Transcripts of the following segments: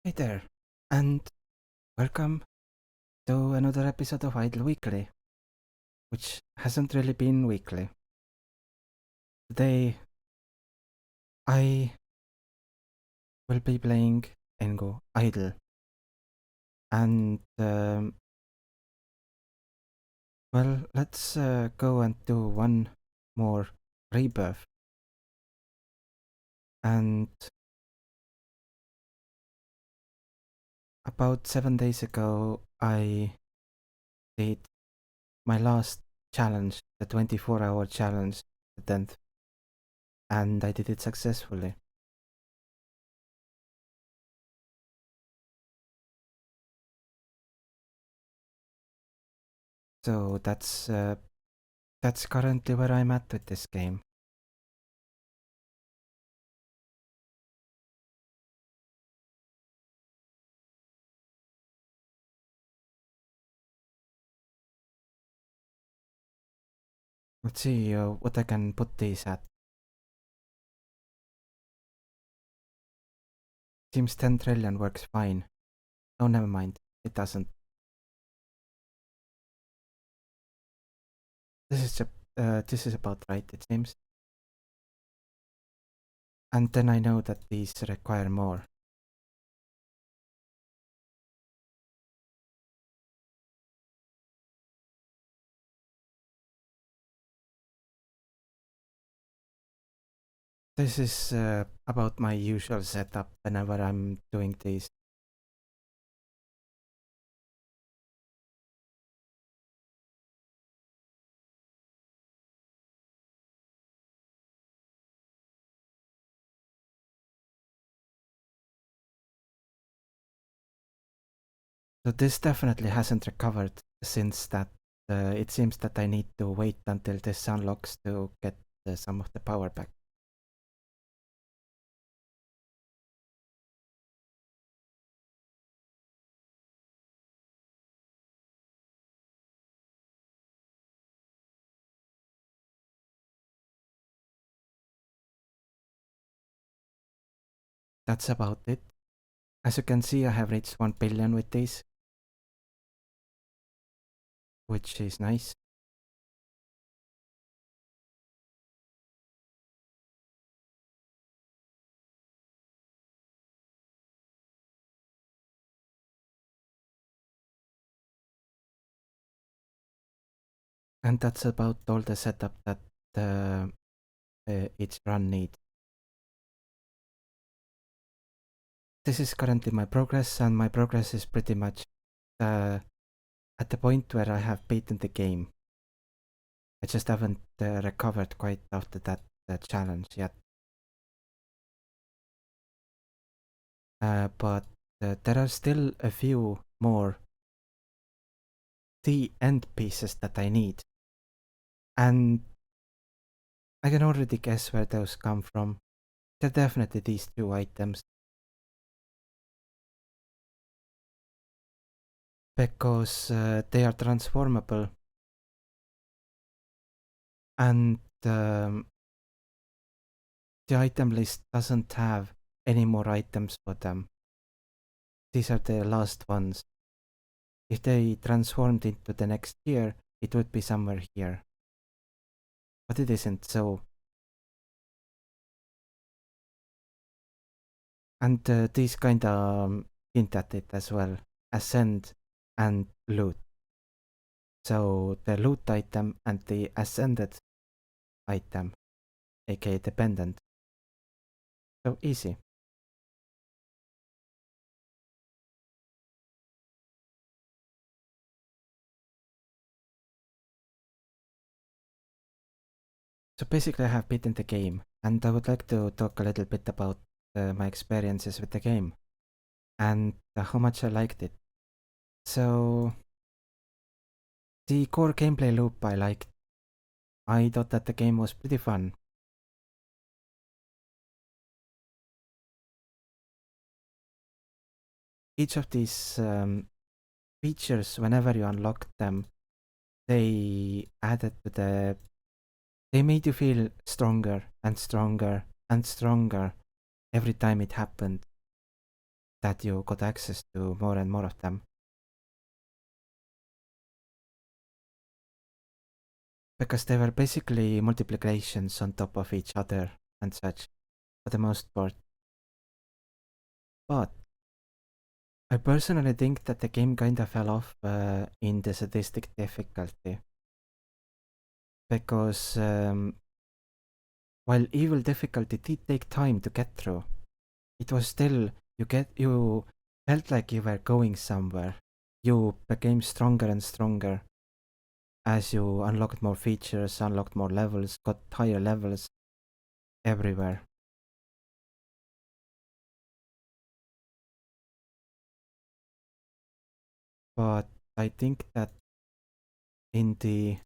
Hey there, and welcome to another episode of Idle Weekly, which hasn't really been weekly. Today, I will be playing NGU Idle, and well, let's go and do one more rebirth. And about 7 days ago, I did my last challenge, the 24-hour challenge, the 10th, and I did it successfully. So that's currently where I'm at with this game. Let's see what I can put these at. Seems 10 trillion works fine. Oh, never mind. It doesn't. This is about right, it seems. And then I know that these require more. This is about my usual setup whenever I'm doing these. So this definitely hasn't recovered since that. It seems that I need to wait until this unlocks to get some of the power back. That's about it. As you can see, I have reached 1 billion with these, which is nice. And that's about all the setup that each run needs. This is currently my progress, and my progress is pretty much at the point where I have beaten the game. I just haven't recovered quite after that challenge yet. But there are still a few more the end pieces that I need. And I can already guess where those come from. They're definitely these two items. Because they are transformable. And the item list doesn't have any more items for them. These are the last ones. If they transformed into the next tier, it would be somewhere here. But it isn't, so. And these kinda hint at it as well. Ascend and loot. So the loot item and the ascended item, aka dependent. So easy. So basically I have beaten the game, and I would like to talk a little bit about my experiences with the game and how much I liked it. So the core gameplay loop I liked. I thought that the game was pretty fun. Each of these features, whenever you unlock them, they added to the. They made you feel stronger and stronger and stronger every time it happened. that you got access to more and more of them. Because they were basically multiplications on top of each other and such, for the most part. But I personally think that the game kinda fell off in the sadistic difficulty. Because while evil difficulty did take time to get through, it was still, you felt like you were going somewhere. You became stronger and stronger as you unlocked more features, unlocked more levels, got higher levels everywhere. But I think that in the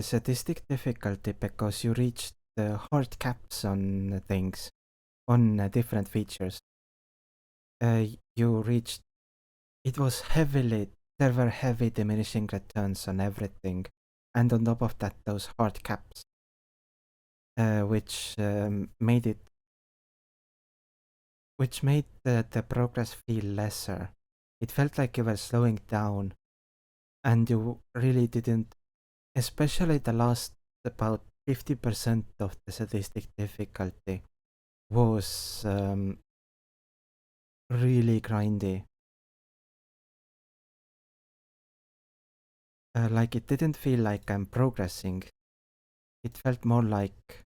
sadistic difficulty, because you reached the hard caps on things, on different features, you reached, it was heavily, there were heavy diminishing returns on everything, and on top of that, those hard caps, which made the progress feel lesser. It felt like you were slowing down, and you really didn't, especially the last about 50% of the sadistic difficulty was really grindy. Like it didn't feel like I'm progressing. It felt more like,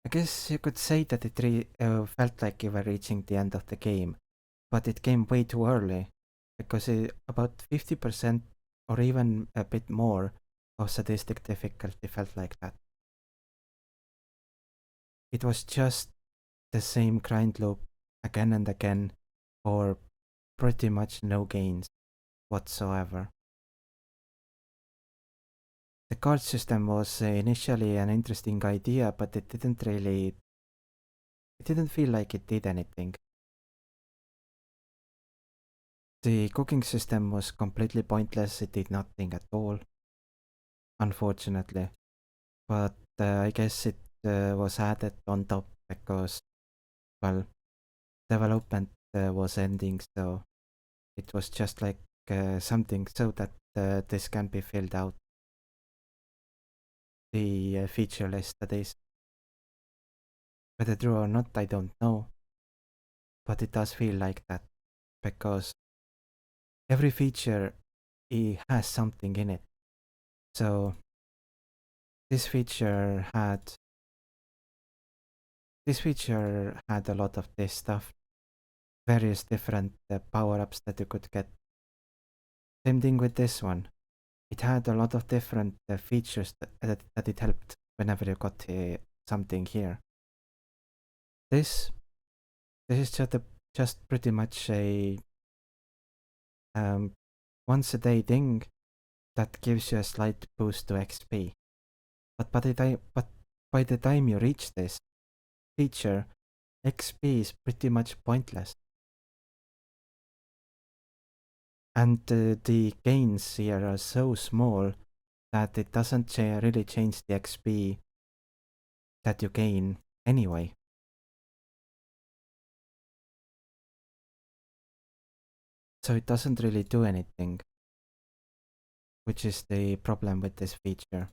I guess you could say that it felt like you were reaching the end of the game, but it came way too early, because about 50% or even a bit more of sadistic difficulty felt like that. It was just the same grind loop again and again for pretty much no gains whatsoever. The card system was initially an interesting idea, but it didn't feel like it did anything. The cooking system was completely pointless, it did nothing at all, unfortunately. But I guess it was added on top because, well, development was ending, so it was just like something so that this can be filled out. The feature list, that is. Whether true or not, I don't know. But it does feel like that, because every feature has something in it. So this feature had a lot of this stuff, various different power-ups that you could get. Same thing with this one. It had a lot of different features that it helped whenever you got something here. This is just pretty much a once a day thing that gives you a slight boost to XP. But by the time you reach this feature, XP is pretty much pointless. And the gains here are so small that it doesn't really change the XP that you gain anyway. So it doesn't really do anything, which is the problem with this feature.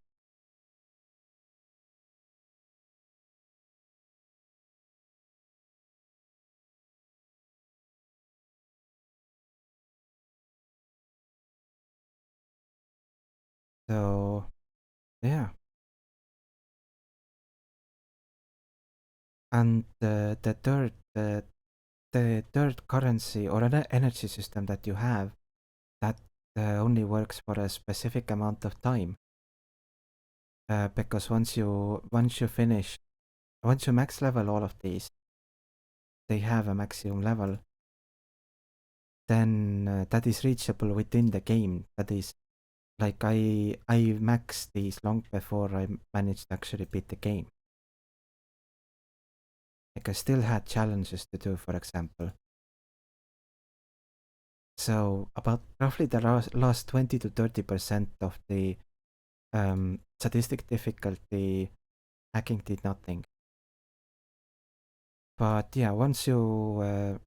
So, yeah. And the third currency or an energy system that you have, that only works for a specific amount of time. Because once you max level all of these, they have a maximum level, then that is reachable within the game. That is, like I maxed these long before I managed to actually beat the game. Like I still had challenges to do, for example. So about roughly the last 20 to 30% of the statistic difficulty hacking did nothing. But yeah, once you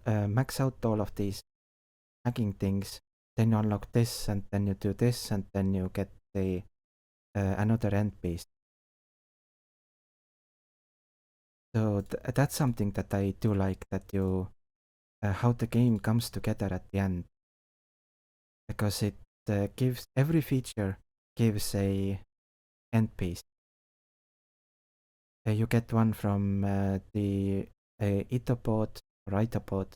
max out all of these hacking things, then you unlock this, and then you do this, and then you get the another end piece. So that's something that I do like, that you how the game comes together at the end, because it gives every feature gives a end piece. You get one from the Itopod or Itopod.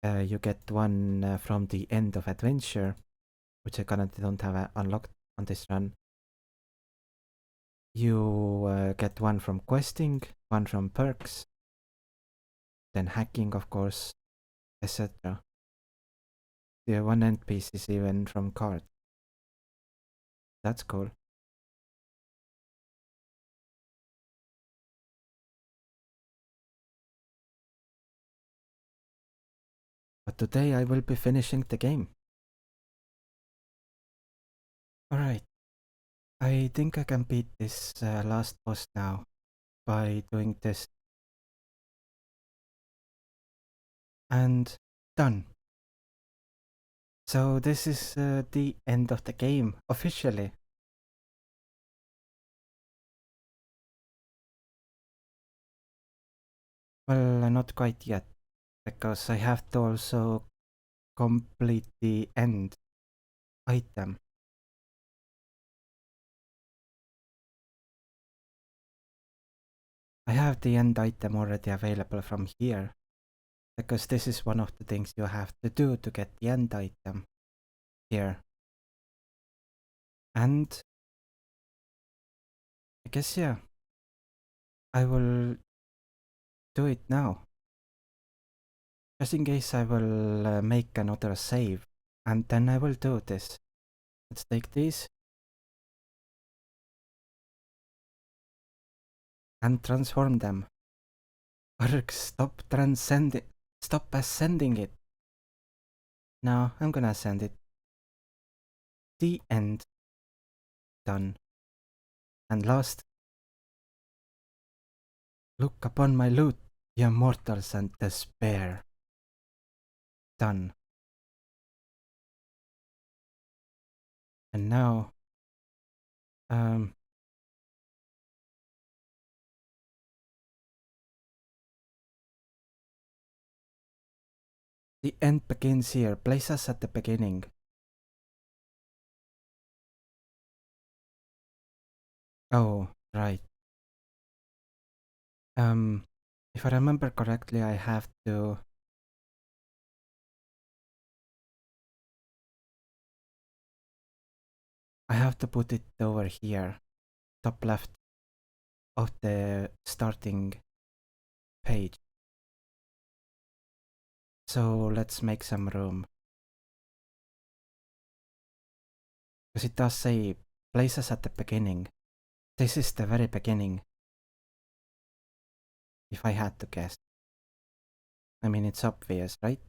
You get one from the end of adventure, which I currently don't have unlocked on this run. You get one from questing, one from perks, then hacking, of course, etc. The one end piece is even from cards. That's cool. But today I will be finishing the game. Alright. I think I can beat this last boss now by doing this. And done. So this is the end of the game, officially. Well, not quite yet, because I have to also complete the end item. I have the end item already available from here, because this is one of the things you have to do to get the end item here. And I guess, yeah, I will do it now. Just in case, I will make another save, and then I will do this. Let's take these and transform them. Arg, stop ascending it. No, I'm gonna ascend it. The end. Done. And last. Look upon my loot, ye mortals, and despair. Done. And now, the end begins here. Place us at the beginning. Oh, right. If I remember correctly, I have to put it over here, top left of the starting page. So let's make some room. Because it does say place us at the beginning. This is the very beginning. If I had to guess. I mean, it's obvious, right?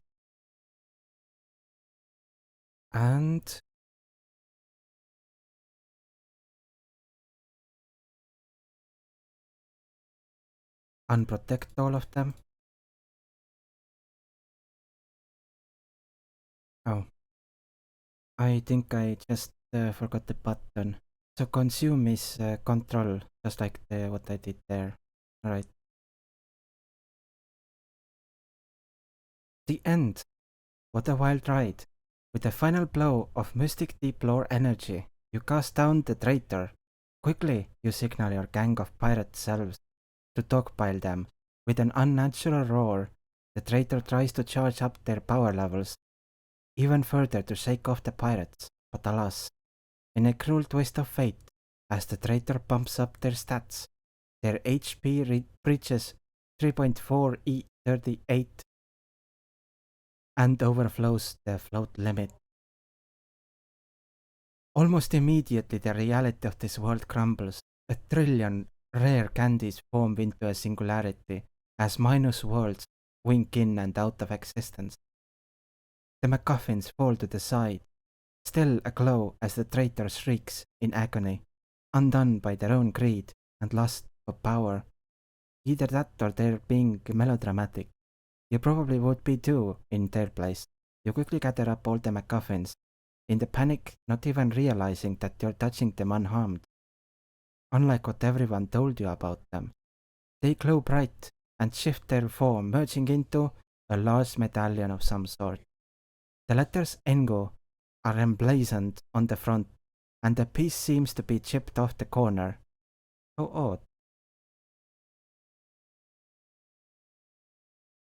And unprotect all of them. Oh. I think I just forgot the button. So consume is control, just like what I did there. Alright. The end. What a wild ride. With a final blow of mystic deep lore energy, you cast down the traitor. Quickly, you signal your gang of pirate selves to dogpile them. With an unnatural roar, the traitor tries to charge up their power levels even further to shake off the pirates, but alas, in a cruel twist of fate, as the traitor pumps up their stats, their HP reaches 3.4 E38 and overflows the float limit. Almost immediately, the reality of this world crumbles. A trillion rare candies form into a singularity as minus worlds wink in and out of existence. The MacGuffins fall to the side, still aglow as the traitor shrieks in agony, undone by their own greed and lust for power. Either that or they're being melodramatic. You probably would be too in their place. You quickly gather up all the MacGuffins, in the panic not even realizing that you're touching them unharmed. Unlike what everyone told you about them, they glow bright and shift their form, merging into a large medallion of some sort. The letters NGU are emblazoned on the front, and a piece seems to be chipped off the corner. How odd.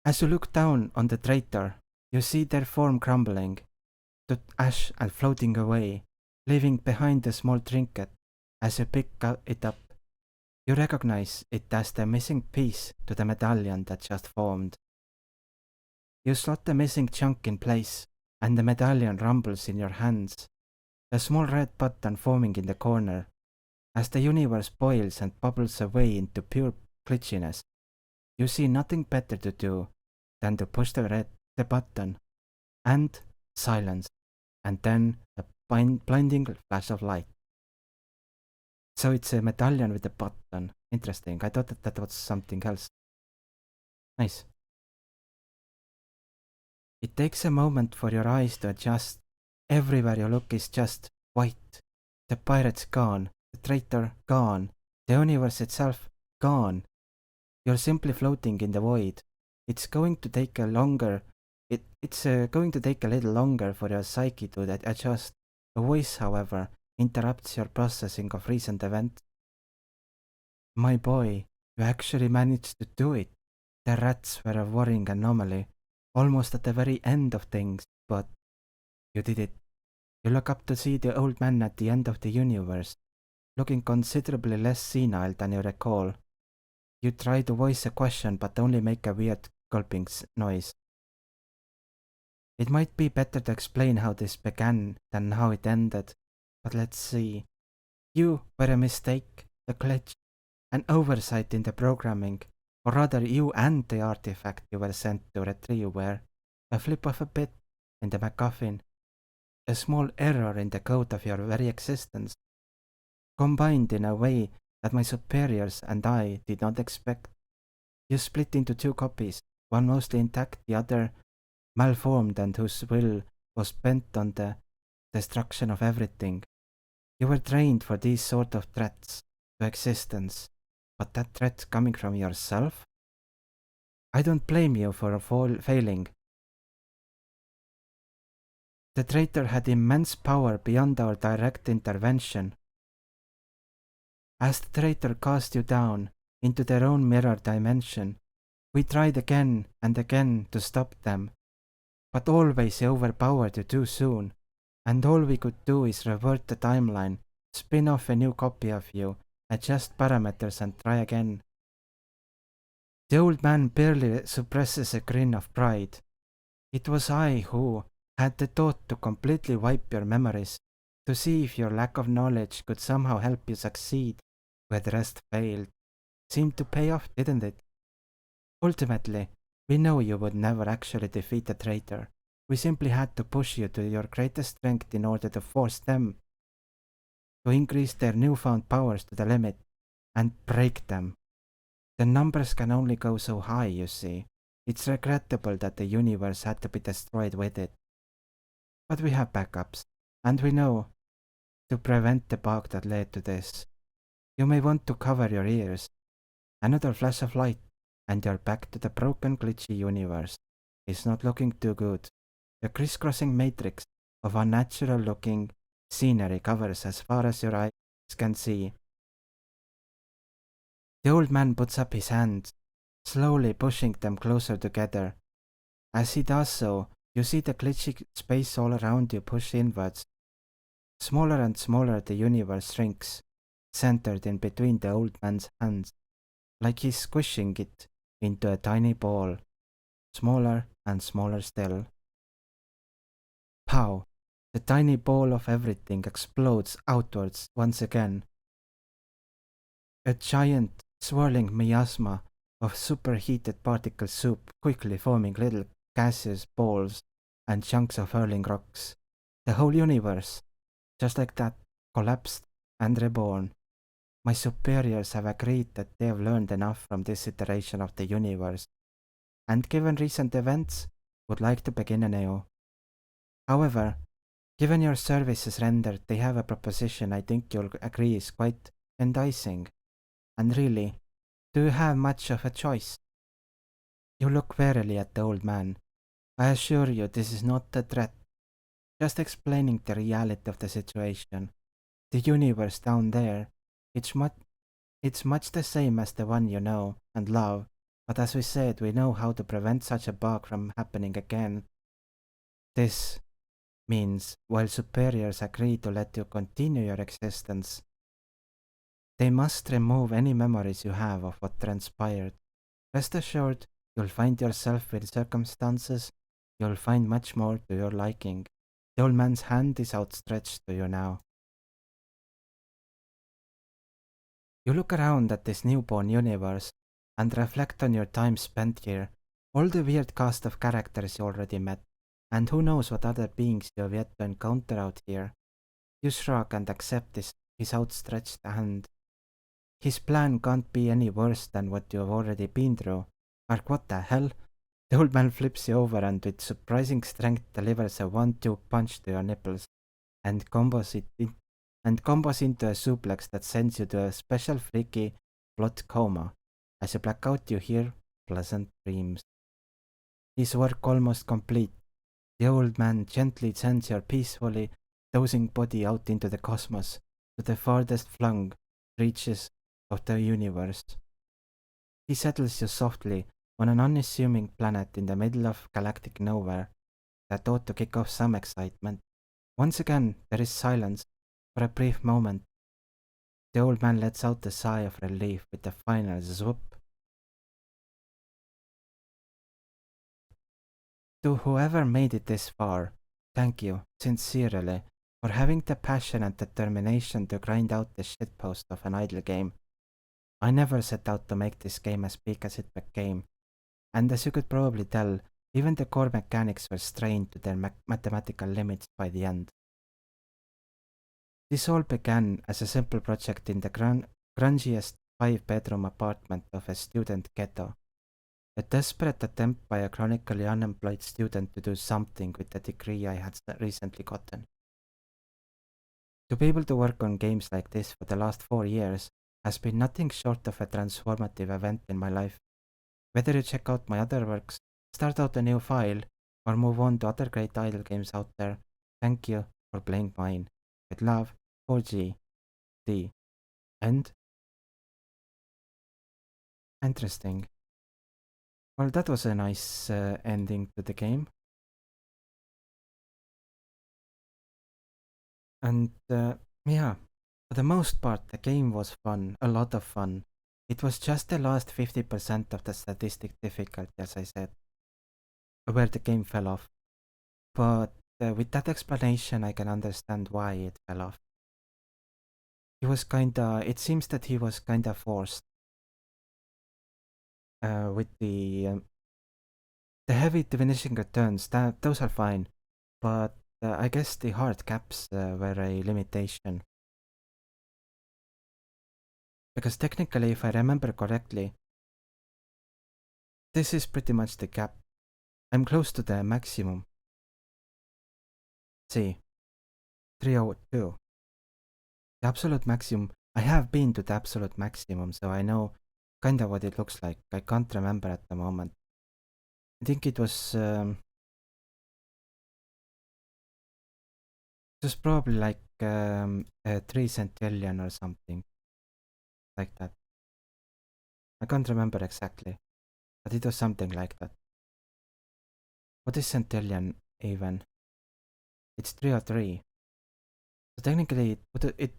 As you look down on the traitor, you see their form crumbling to ash and floating away, leaving behind a small trinket. As you pick it up, you recognize it as the missing piece to the medallion that just formed. You slot the missing chunk in place, and the medallion rumbles in your hands, a small red button forming in the corner. As the universe boils and bubbles away into pure glitchiness, you see nothing better to do than to push the button, and silence, and then a blinding flash of light. So it's a medallion with a button. Interesting. I thought that was something else. Nice. It takes a moment for your eyes to adjust. Everywhere you look is just white. The pirate's gone. The traitor gone. The universe itself gone. You're simply floating in the void. It's going to take a longer. It's going to take a little longer for your psyche to adjust. A voice, however, interrupts your processing of recent events. My boy, you actually managed to do it. The rats were a worrying anomaly, almost at the very end of things, but you did it. You look up to see the old man at the end of the universe, looking considerably less senile than you recall. You try to voice a question but only make a weird gulping noise. It might be better to explain how this began than how it ended, but let's see. You were a mistake, a glitch, an oversight in the programming, or rather you and the artifact you were sent to retrieve were a flip of a bit in the MacGuffin, a small error in the code of your very existence, combined in a way that my superiors and I did not expect. You split into two copies, one mostly intact, the other malformed and whose will was bent on the destruction of everything. You were trained for these sort of threats to existence, but that threat coming from yourself? I don't blame you for failing. The traitor had immense power beyond our direct intervention. As the traitor cast you down into their own mirror dimension, we tried again and again to stop them, but always you overpowered you too soon, and all we could do is revert the timeline, spin off a new copy of you, adjust parameters and try again. The old man barely suppresses a grin of pride. It was I who had the thought to completely wipe your memories, to see if your lack of knowledge could somehow help you succeed where the rest failed. Seemed to pay off, didn't it? Ultimately, we know you would never actually defeat the traitor. We simply had to push you to your greatest strength in order to force them to increase their newfound powers to the limit and break them. The numbers can only go so high, you see. It's regrettable that the universe had to be destroyed with it. But we have backups, and we know to prevent the bug that led to this. You may want to cover your ears. Another flash of light, and you're back to the broken, glitchy universe. It's not looking too good. The crisscrossing matrix of unnatural-looking scenery covers as far as your eyes can see. The old man puts up his hands, slowly pushing them closer together. As he does so, you see the glitchy space all around you push inwards. Smaller and smaller the universe shrinks, centered in between the old man's hands, like he's squishing it into a tiny ball, smaller and smaller still. Pow! The tiny ball of everything explodes outwards once again. A giant, swirling miasma of superheated particle soup quickly forming little gaseous balls and chunks of hurling rocks. The whole universe, just like that, collapsed and reborn. My superiors have agreed that they have learned enough from this iteration of the universe, and given recent events, would like to begin anew. However, given your services rendered, they have a proposition I think you'll agree is quite enticing. And really, do you have much of a choice? You look warily at the old man. I assure you this is not a threat, just explaining the reality of the situation. The universe down there, it's much, it's much the same as the one you know and love, but as we said, we know how to prevent such a bug from happening again. This means while superiors agree to let you continue your existence, they must remove any memories you have of what transpired. Rest assured, you'll find yourself with circumstances you'll find much more to your liking. The old man's hand is outstretched to you now. You look around at this newborn universe and reflect on your time spent here, all the weird cast of characters you already met, and who knows what other beings you have yet to encounter out here. You shrug and accept his outstretched hand. His plan can't be any worse than what you have already been through. Mark, what the hell? The old man flips you over and with surprising strength delivers a 1-2 punch to your nipples and combos into a suplex that sends you to a special freaky blood coma. As you black out, you hear pleasant dreams. His work almost complete. The old man gently sends your peacefully dozing body out into the cosmos to the farthest flung reaches of the universe. He settles you softly on an unassuming planet in the middle of galactic nowhere that ought to kick off some excitement. Once again, there is silence for a brief moment. The old man lets out a sigh of relief with a final swoop. To whoever made it this far, thank you, sincerely, for having the passion and determination to grind out the shitpost of an idle game. I never set out to make this game as big as it became, and as you could probably tell, even the core mechanics were strained to their mathematical limits by the end. This all began as a simple project in the grungiest 5-bedroom apartment of a student ghetto. A desperate attempt by a chronically unemployed student to do something with the degree I had recently gotten. To be able to work on games like this for the last 4 years has been nothing short of a transformative event in my life. Whether you check out my other works, start out a new file, or move on to other great idle games out there, thank you for playing mine. With love, 4G, D. End? Interesting. Well, that was a nice ending to the game. And yeah, for the most part, the game was fun, a lot of fun. It was just the last 50% of the statistic difficulty, as I said, where the game fell off. But with that explanation, I can understand why it fell off. It seems that he was kinda forced with the heavy diminishing returns. Those are fine, but I guess the hard caps were a limitation. Because technically, if I remember correctly, this is pretty much the cap. I'm close to the maximum. See, 302. The absolute maximum. I have been to the absolute maximum, so I know kinda what it looks like. I can't remember at the moment. I think it was probably like a 3 centillion or something like that. I can't remember exactly, but it was something like that. What is centillion even? It's 303. So technically, it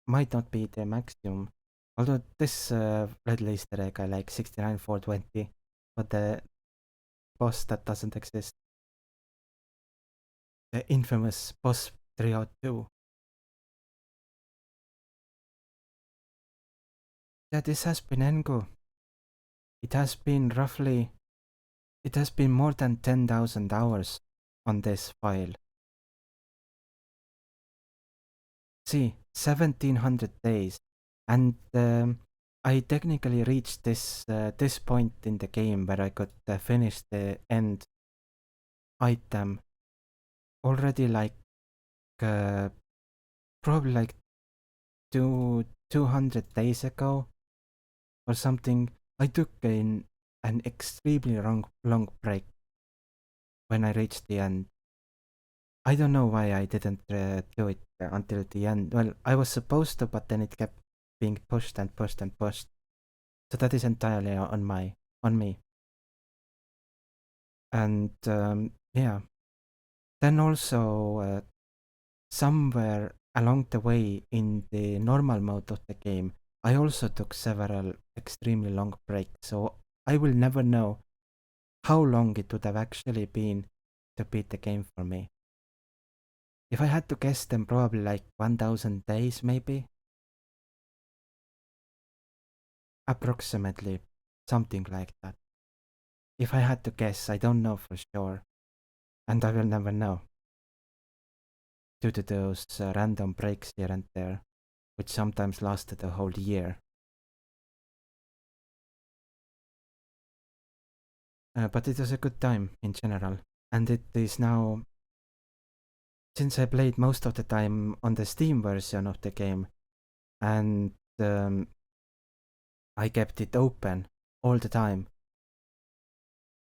might not be the maximum. Although this little Easter egg I like 69420, but the boss that doesn't exist. The infamous boss 302. Yeah, this has been NGU. It has been more than 10,000 hours on this file. See, 1700 days. And I technically reached this point in the game where I could finish the end item already like probably like 200 days ago or something. I took an extremely long break when I reached the end. I don't know why I didn't do it until the end. Well, I was supposed to, but then it kept being pushed and pushed and pushed. So that is entirely on me. And yeah, then also somewhere along the way in the normal mode of the game, I also took several extremely long breaks. So I will never know how long it would have actually been to beat the game for me. If I had to guess, then probably like 1000 days, maybe. Approximately, something like that. If I had to guess, I don't know for sure. And I will never know. Due to those random breaks here and there, which sometimes lasted a whole year. But it was a good time in general. And it is now, since I played most of the time on the Steam version of the game, and I kept it open all the time,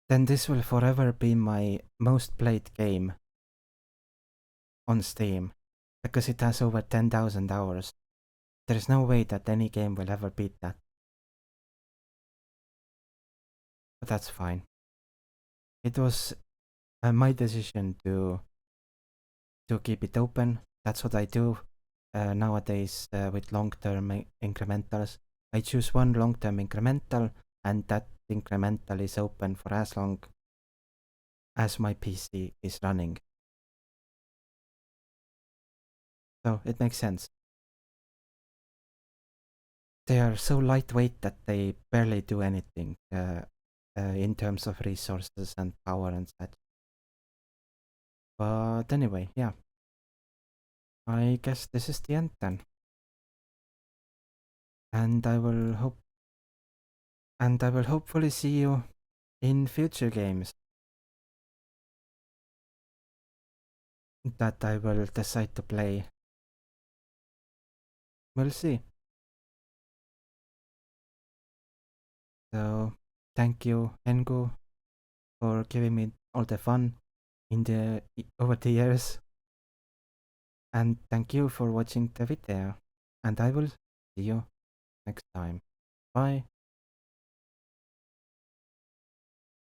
then this will forever be my most played game on Steam, because it has over 10,000 hours. There's no way that any game will ever beat that. But that's fine. It was my decision to keep it open. That's what I do nowadays with long-term incrementals. I choose one long-term incremental, and that incremental is open for as long as my PC is running. So it makes sense. They are so lightweight that they barely do anything in terms of resources and power and such. But anyway, yeah. I guess this is the end then. And I will hopefully see you in future games that I will decide to play. We'll see. So thank you, NGU, for giving me all the fun over the years. And thank you for watching the video. And I will see you next time. Bye.